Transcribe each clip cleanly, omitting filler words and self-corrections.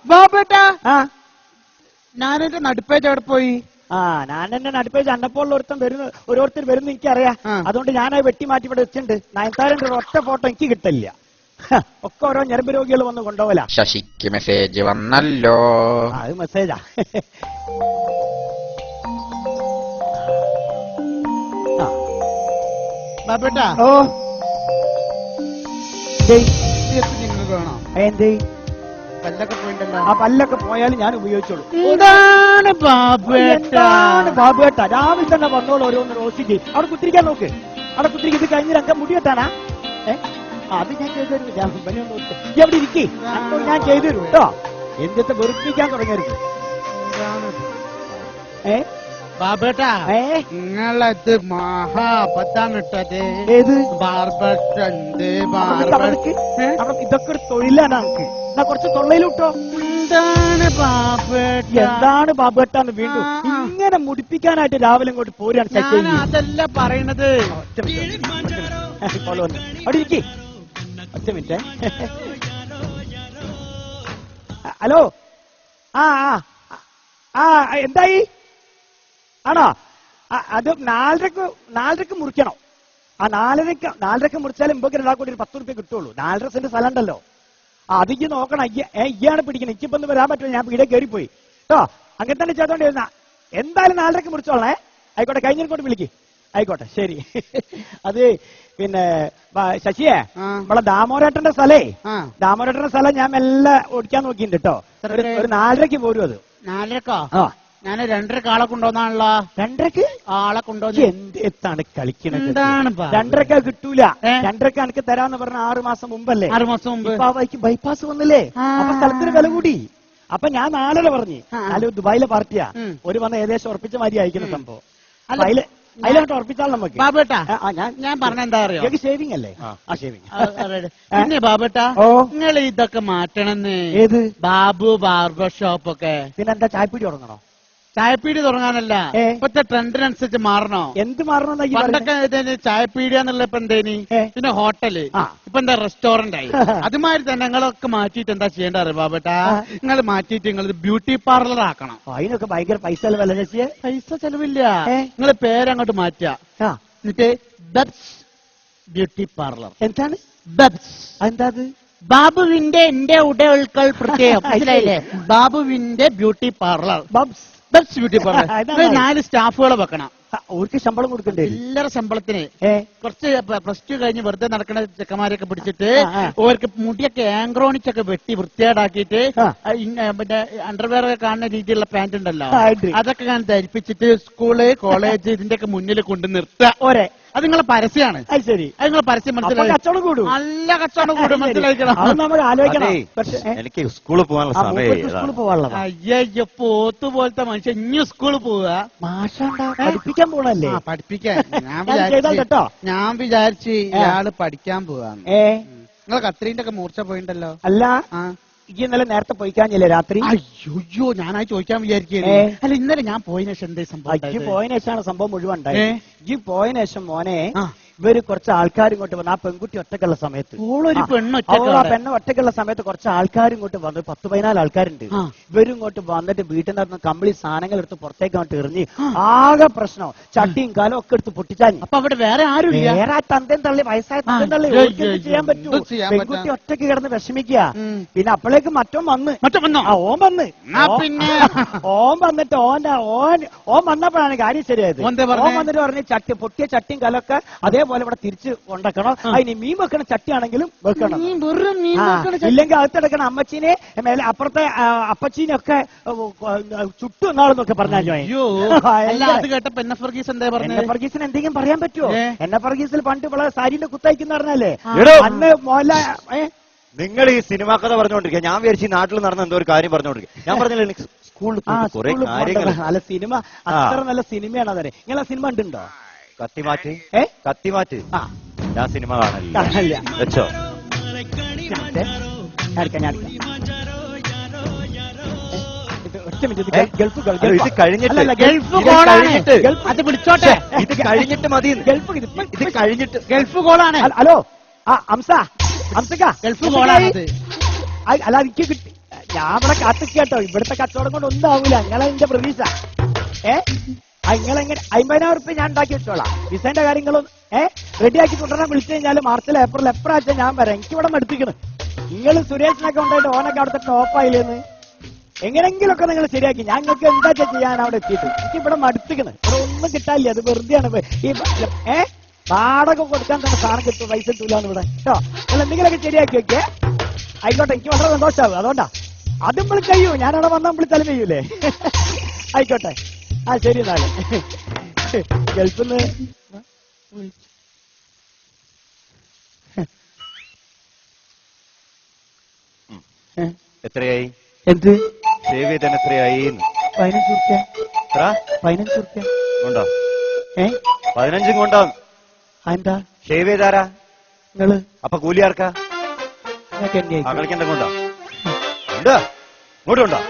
ബാബേട്ടാ ഞാനെന്റെ നടുപ്പേജ് അവിടെ പോയി. ഞാൻ എന്റെ നടുപ്പേജ് അന്നപ്പോൾ ഓരോരുത്തർ വരുന്ന എനിക്കറിയാം. അതുകൊണ്ട് ഞാൻ വെട്ടി മാറ്റി ഇവിടെ വെച്ചിട്ടുണ്ട്. നയൻതാരന്റെ ഒറ്റ ഫോട്ടോ എനിക്ക് കിട്ടില്ല. ഒക്കെ ഓരോ ഞരമ്പ് രോഗികൾ വന്ന് കൊണ്ടുപോകല. ശശിക്ക് മെസ്സേജ് വന്നല്ലോ. അത് മെസ്സേജാ. ബാബേട്ടാ നിങ്ങൾ വേണോ? എന്തേ പല്ലൊക്കെ പോയിട്ടല്ലോ. ആ പല്ലൊക്കെ പോയാലും ഞാൻ ഉപയോഗിച്ചോളൂ. എന്താണ് ബാബേട്ടാ രാവിലെ തന്നെ വന്നോളൂ. ഓരോന്ന് റോസിക്ക് അവിടെ കുത്തിരിക്കാൻ നോക്ക്. അവിടെ കുത്തിരിക്ക്. ഇത് കഴിഞ്ഞ രംഗം മുടി വെട്ടാനാ? അത് ഞാൻ ചെയ്തു തരും. എവിടെ ഇരിക്കേ? ഞാൻ ചെയ്തു തരും കേട്ടോ. എന്തൊക്കെ വെറുപ്പിക്കാൻ തുടങ്ങരുത്. ബാബേട്ടാ നിങ്ങളത് മഹാബദ്ധാണ് ഇട്ടത്. ഏത് ഇതൊക്കെ ഒരു തൊഴിലാണ് നമുക്ക്. എന്നാ കുറച്ച് തൊള്ളയിലിട്ടോ. എന്താണ് ബാബേട്ടാന്ന് വീണ്ടും ഇങ്ങനെ മുടിപ്പിക്കാനായിട്ട് രാവിലെ ഇങ്ങോട്ട് പോരാണ്. അതല്ല പറയണത്. അവിടെ ഇരിക്കേ. ഒറ്റ മിനിറ്റ്. ഹലോ. എന്തായി? ആണോ? അത് 4:30 മുറിക്കണം. ആ 4:30 മുറിച്ചാലും ഇമ്പൊക്കെ കൂടി ഒരു 10 റുപ്യ കിട്ടുള്ളൂ. 4.5 സെന്റ് സ്ഥലം ഉണ്ടല്ലോ. അതിക്ക് നോക്കണം. ഇയാണ് പിടിക്കണം. എനിക്കിപ്പോ ഒന്ന് വരാൻ പറ്റില്ല. ഞാൻ വീടെ കയറിപ്പോയി കേട്ടോ. അങ്ങനെ തന്നെ ചെയ്തോണ്ടിരുന്ന. എന്തായാലും 4:30 മുറിച്ചോളേ. ആയിക്കോട്ടെ. കഴിഞ്ഞിട്ട് വിളിക്ക്. ആയിക്കോട്ടെ ശരി. അത് പിന്നെ ശശിയെ നമ്മളെ ദാമോരേട്ടന്റെ സ്ഥലം ഞാൻ മെല്ലെ ഓടിക്കാൻ നോക്കിയിട്ടുണ്ട് കേട്ടോ. ഒരു 4:30 പോരും. അത് 4:30 ഞാൻ 2:30 ആളെ കൊണ്ടുവന്നാണല്ലോ. 2:30 ആളെ കൊണ്ടുവന്ന് എന്താണ് കളിക്കണത്? 2:30 കിട്ടൂല. 2:30 എനിക്ക് തരാന്ന് പറഞ്ഞ 6 മാസം മുമ്പല്ലേ? 6 മാസം മുമ്പ് ബൈപ്പാസ് വന്നില്ലേ? അപ്പൊ സ്ഥലത്തിന് വില കൂടി. അപ്പൊ ഞാൻ 4:30 പറഞ്ഞു. ദുബായിലെ പാർട്ടിയാ. ഒരു വന്ന് ഏകദേശം ഉറപ്പിച്ച മാതിരി അയക്കുന്ന സംഭവം. അതിലോട്ട് ഉറപ്പിച്ചാൽ നമുക്ക്. ബാബേട്ടാ ഞാൻ പറഞ്ഞ എന്താ അറിയോ? ഷേവിംഗ് അല്ലേ? ഷേവിംഗ്. പിന്നെ ബാബേട്ടാ നിങ്ങൾ ഇതൊക്കെ മാറ്റണമെന്ന്. ഏത്? ബാബു ബാർബർ ഷോപ്പ് ഒക്കെ. പിന്നെന്താ ചായപ്പീടി തുടങ്ങണോ? ചായപ്പീടി തുടങ്ങാനല്ല, ഇപ്പത്തെ ട്രെൻഡിനനുസരിച്ച് മാറണോ? എന്ത് മാറണോ? പണ്ടൊക്കെ ചായപ്പീടിയ എന്നുള്ള ഇപ്പൊ എന്തേനി, പിന്നെ ഹോട്ടല്, ഇപ്പൊ എന്താ റെസ്റ്റോറന്റ് ആയി. അതുമാതിരി തന്നെ നിങ്ങളൊക്കെ മാറ്റിയിട്ട് എന്താ ചെയ്യേണ്ട അറിയാം ബാബേട്ടാ? നിങ്ങൾ മാറ്റിയിട്ട് നിങ്ങൾ ബ്യൂട്ടി പാർലർ ആക്കണം. അതിനൊക്കെ ഭയങ്കര പൈസ ചെലവല്ല ചേച്ചിയെ? പൈസ ചെലവില്ല. നിങ്ങൾ പേരങ്ങോട്ട് മാറ്റുക. എന്നിട്ട് ബബ്സ് ബ്യൂട്ടി പാർലർ. എന്താണ് ബബ്സ്? എന്താ? ബാബുവിന്റെ എന്റെ ഉടകൾ പ്രത്യേകം മനസ്സിലായില്ലേ? ബാബുവിന്റെ ബ്യൂട്ടി പാർലർ. ബബ്സ് beauty parlour. 4 സ്റ്റാഫുകളെ വെക്കണം. അവർക്ക് ശമ്പളം കൊടുക്കണ്ടേ? എല്ലാവരുടെ ശമ്പളത്തിന് കുറച്ച് +2 കഴിഞ്ഞ് വെറുതെ നടക്കുന്ന ചെക്കന്മാരെയൊക്കെ പിടിച്ചിട്ട് അവർക്ക് മുടിയൊക്കെ ആംഗ്രോണിച്ചൊക്കെ വെട്ടി വൃത്തിയേടാക്കിയിട്ട് മറ്റേ അണ്ടർവെയർ ഒക്കെ കാണുന്ന രീതിയിലുള്ള പാന്റ് ഉണ്ടല്ലോ, അതൊക്കെ ഞാൻ ധരിപ്പിച്ചിട്ട് സ്കൂള് കോളേജ് ഇതിന്റെയൊക്കെ മുന്നിൽ കൊണ്ട് നിർത്തുക. അത് നിങ്ങളെ പരസ്യമാണ്. ശരി, അത് നിങ്ങളെ പരസ്യം മനസ്സിലായി. കച്ചവടം കൂടും. നല്ല കച്ചവടം കൂടും. മനസ്സിലാക്കണം. എനിക്ക് സ്കൂളിൽ പോകാനുള്ള സമയം. അയ്യോ പോത്ത് പോലത്തെ മനുഷ്യൻ ഇനി സ്കൂളിൽ പോവുക. പഠിപ്പിക്കാൻ പോണല്ലേ? പഠിപ്പിക്കാൻ. ഞാൻ വിചാരിച്ച് ഇയാള് പഠിക്കാൻ പോവാന്ന്. നിങ്ങൾ കത്രീന്റെ ഒക്കെ മൂർച്ച പോയിണ്ടല്ലോ. അല്ല ഇന്നലെ നേരത്തെ പോയിക്കാഞ്ഞില്ലേ രാത്രി? അയ്യോ ഞാനായി ചോദിക്കാൻ വിചാരിക്കുന്നു. അല്ല ഇന്നലെ ഞാൻ പോയതിനു ശേഷം എന്തേ സംഭവം? പോയതിനു ശേഷമാണ് സംഭവം മുഴുവൻ ഉണ്ടായത്. ഈ പോയതിനു ശേഷം മോനെ ഇവര് കുറച്ച് ആൾക്കാർ ഇങ്ങോട്ട് വന്നു. ആ പെൺകുട്ടി ഒറ്റക്കുള്ള സമയത്ത്, പെണ്ണ് ഒറ്റക്കുള്ള സമയത്ത് കുറച്ച് ആൾക്കാർ ഇങ്ങോട്ട് വന്നു. 10-14 ആൾക്കാരുണ്ട്. ഇവരും ഇങ്ങോട്ട് വന്നിട്ട് വീട്ടിനകത്ത് കമ്പിളി സാധനങ്ങൾ എടുത്ത് പുറത്തേക്ക് അങ്ങോട്ട് എറിഞ്ഞ് ആകെ പ്രശ്നം. ചട്ടിയും കാലം ഒക്കെ എടുത്ത് പൊട്ടിച്ചാഞ്ഞു. അപ്പൊ അവിടെ വേറെ ആരും വേറെ തന്തയും തള്ളി വയസ്സായ തന്തയും തള്ളി ചെയ്യാൻ പറ്റൂ? പെൺകുട്ടി ഒറ്റയ്ക്ക് കിടന്ന് വിഷമിക്കുക. പിന്നെ അപ്പോഴേക്ക് ഓൻ വന്ന് വന്നിട്ട് ഓൻ വന്നപ്പോഴാണ് കാര്യം ശരിയായത്. ഓൻ വന്നിട്ട് പറഞ്ഞ് പൊട്ടിയ ചട്ടിയും കലൊക്കെ അതേപോലെ ഇവിടെ തിരിച്ച് കൊണ്ടക്കണം. അതിന് മീൻ വെക്കണ ചട്ടിയാണെങ്കിലും വെക്കണം. ഇല്ലെങ്കിൽ അകത്തെടുക്കണം. അമ്മച്ചീനെ മേലെ അപ്പുറത്തെ അപ്പച്ചീനെ ഒക്കെ ചുട്ടു എന്നാളെന്നൊക്കെ പറഞ്ഞാൽ ഫർഗീസിന് എന്തെങ്കിലും പറയാൻ പറ്റുമോ? എന്നെ ഫർഗീസിൽ പണ്ട് ഇവിടെ സാരിന്റെ കുത്തയക്കുന്ന പറഞ്ഞാലേ അന്ന് മോഹൻലാൽ. നിങ്ങൾ ഈ സിനിമാ കഥ പറഞ്ഞുകൊണ്ടിരിക്കുക. ഞാൻ വിചാരിച്ചു നാട്ടിൽ നടന്ന എന്തോ ഒരു കാര്യം പറഞ്ഞുകൊണ്ടിരിക്കുക. ഞാൻ പറഞ്ഞില്ല സ്കൂളിൽ നല്ല സിനിമ, അത്ര നല്ല സിനിമയാണ് അതെ. നിങ്ങൾ ആ സിനിമ ഉണ്ടോ? കത്തിമാറ്റ്. ഞാൻ സിനിമ കാണലില്ല. വെച്ചോ ഇത് കഴിഞ്ഞിട്ട് മതി. ഇത് കഴിഞ്ഞിട്ട് ഗൾഫ് കോളാണ്. ഹലോ അംസക്ക ഗൾഫ് കോളാണ്. അല്ല എനിക്ക് കിട്ടി. ഞാൻ ഇവിടെ കാത്തിക്കേട്ടോ, ഇവിടുത്തെ കച്ചവടം കൊണ്ട് ഒന്നും ആവൂല. നിങ്ങളെ എന്റെ പ്രതീക്ഷ. നിങ്ങളെങ്ങനെ 50,000 ഉറുപ്പിക ഞാൻ ഉണ്ടാക്കി വെച്ചോളാം. വിസന്റെ കാര്യങ്ങളും റെഡിയാക്കി കൊണ്ടുവരാൻ വിളിച്ചു കഴിഞ്ഞാൽ മാർച്ചിൽ ഏപ്രിൽ എപ്പോഴാച്ചാൽ ഞാൻ വരാം. എനിക്ക് ഇവിടെ മടുത്തിക്കണം. നിങ്ങൾ സുരേഷിനൊക്കെ ഉണ്ടായിട്ട് ഓനൊക്കെ അവിടുത്തെ ടോപ്പായില്ലെന്ന് എങ്ങനെങ്കിലൊക്കെ നിങ്ങൾ ശരിയാക്കി. ഞങ്ങൾക്ക് എന്താ ചെയ്യാൻ അവിടെ എത്തിയിട്ട് എനിക്ക് ഇവിടെ മടുത്തിക്കണം. ഇവിടെ ഒന്നും കിട്ടാനില്ല. അത് വെറുതെയാണ്. ഈ വാടക കൊടുക്കാൻ തന്നെ സാധനം കിട്ടും, പൈസ കിട്ടൂലെന്ന് ഇവിടെ കേട്ടോ. നിങ്ങൾ എന്തെങ്കിലുമൊക്കെ ശരിയാക്കി വെക്കേ. ആയിക്കോട്ടെ, എനിക്ക് വളരെ സന്തോഷമാവും. അതുകൊണ്ടാ അതും വിളി കഴിയൂ. ഞാനവിടെ വന്നാൽ വിളി തല ചെയ്യൂലേ. ആയിക്കോട്ടെ, ശരി എന്നാല്. ഗൾഫിൽ നിന്ന് എത്രയായി? എന്ത് സേവ് ചെയ്താൻ എത്രയായി? 15 ഉറുപ്യ. എത്ര? 15 ഉറുപ്യ കൊണ്ടോ? 15 കൊണ്ടോ? എന്താ ഷേവ് ചെയ്താരാ? നിങ്ങള്. അപ്പൊ കൂലി ആർക്കാ? മകൾക്ക് എന്തൊക്കെ ഉണ്ടോ? ഉണ്ടോ? ഇങ്ങോട്ടും ഉണ്ടോ?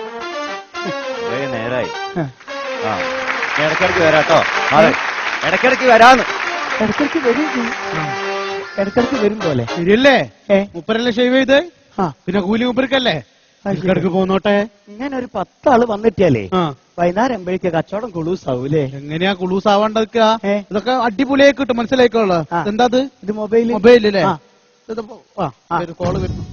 കുറേ നേരായി. ആ, ഇടയ്ക്കിടയ്ക്ക് വരാട്ടോ. അതെ, ഇടയ്ക്കിടയ്ക്ക് വരാന്ന്. ഇടയ്ക്കിടയ്ക്ക് വരും. ഇടയ്ക്കിടയ്ക്ക് വരും പോലെ. ശരിയല്ലേ? മുപ്പരല്ലേ ഷേവ് ചെയ്ത്? പിന്നെ കൂലി മുപ്പർക്കല്ലേ? ഇടയ്ക്കിടയ്ക്ക് പോന്നോട്ടെ. ഇങ്ങനെ ഒരു 10 ആള് വന്നിട്ടല്ലേ വൈകുന്നേരം ആകുമ്പോഴേക്ക് കച്ചവടം കുളൂസാവൂലേ? എങ്ങനെയാ കുളൂസ് ആവാണ്ടൊക്കെ? ഇതൊക്കെ അടിപൊളിയായി കിട്ടും, മനസ്സിലായിക്കോളൂ. എന്താ ഇത്? മൊബൈൽ. മൊബൈലല്ലേ? ഒരു കോള് വരുന്നു.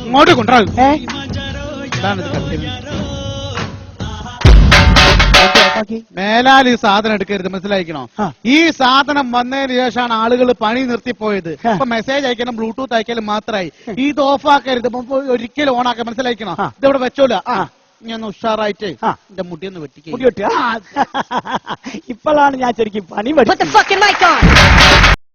ഇങ്ങോട്ട് കൊണ്ടുവരാം. മേലാൽ ഈ സാധനം എടുക്കരുത്, മനസ്സിലായിക്കണോ? ഈ സാധനം വന്നതിന് ശേഷമാണ് ആളുകൾ പണി നിർത്തിപ്പോയത്. ഇപ്പൊ മെസ്സേജ് അയക്കണം, ബ്ലൂടൂത്ത് അയക്കലും മാത്രമായി. ഇത് ഓഫ് ആക്കരുത്, ഒരിക്കലും ഓൺ ആക്കാൻ, മനസ്സിലായിക്കണോ? ഇതവിടെ വെച്ചോല. ഞാൻ ഉഷാറായിട്ട് എന്റെ മുടിയൊന്ന് വെട്ടിക്കുക. ഇപ്പോഴാണ് ഞാൻ ശരിക്കും പണി പഠിച്ചത്.